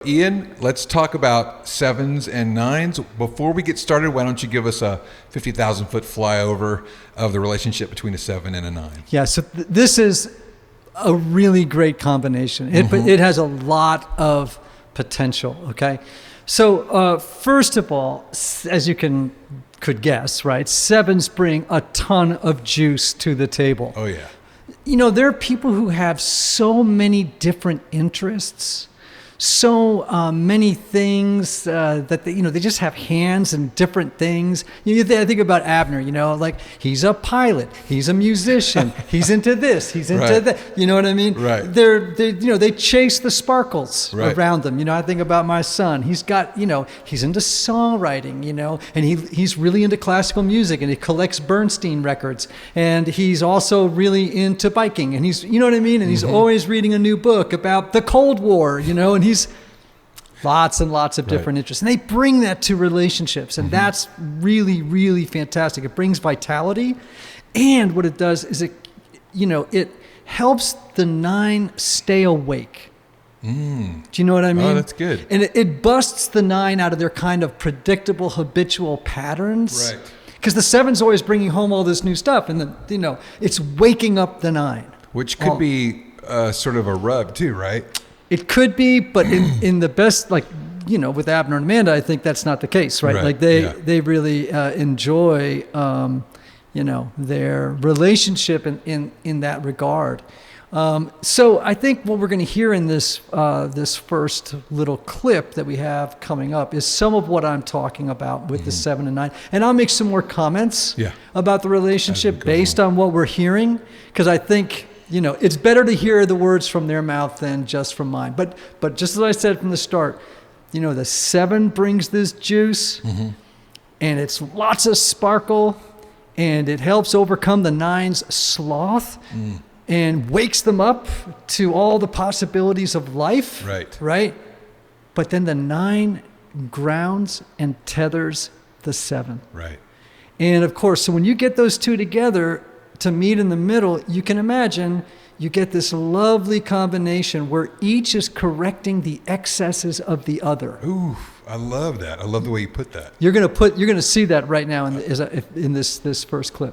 Ian, let's talk about sevens and nines. Before we get started, why don't you give us a 50,000-foot flyover of the relationship between a seven and a nine? Yeah, so this is a really great combination. It has a lot of potential, okay? So first of all, as you could guess, right, sevens bring a ton of juice to the table. Oh, yeah. You know, there are people who have so many different interests, so many things that they just have hands in different things. I think about Abner, like he's a pilot, he's a musician, he's into this, he's into Right. that. You know what I mean? Right. They chase the sparkles Right. around them. I think about my son. He's got, he's into songwriting, and he's really into classical music, and he collects Bernstein records, and he's also really into biking, and he's, you know what I mean? And he's always reading a new book about the Cold War, and he's lots and lots of different interests. And they bring that to relationships. And that's really, really fantastic. It brings vitality. And what it does is it helps the nine stay awake. Do you know what I mean? Oh, that's good. And it busts the nine out of their kind of predictable, habitual patterns. Right. Because the seven's always bringing home all this new stuff. And, it's waking up the nine. Which could be sort of a rub too, right? It could be, but in the best, with Abner and Amanda, I think that's not the case, right? Like they really enjoy, their relationship in that regard. So I think what we're going to hear in this first little clip that we have coming up is some of what I'm talking about with the 7 and 9. And I'll make some more comments about the relationship based on what we're hearing, because I think it's better to hear the words from their mouth than just from mine. But just as I said from the start, the 7 brings this juice, and it's lots of sparkle, and it helps overcome the 9's sloth, and wakes them up to all the possibilities of life. Right. But then the 9 grounds and tethers the 7. Right. And of course, so when you get those two together to meet in the middle, you can imagine you get this lovely combination where each is correcting the excesses of the other. Ooh, I love that. I love the way you put that. You're going to see that right now in this first clip.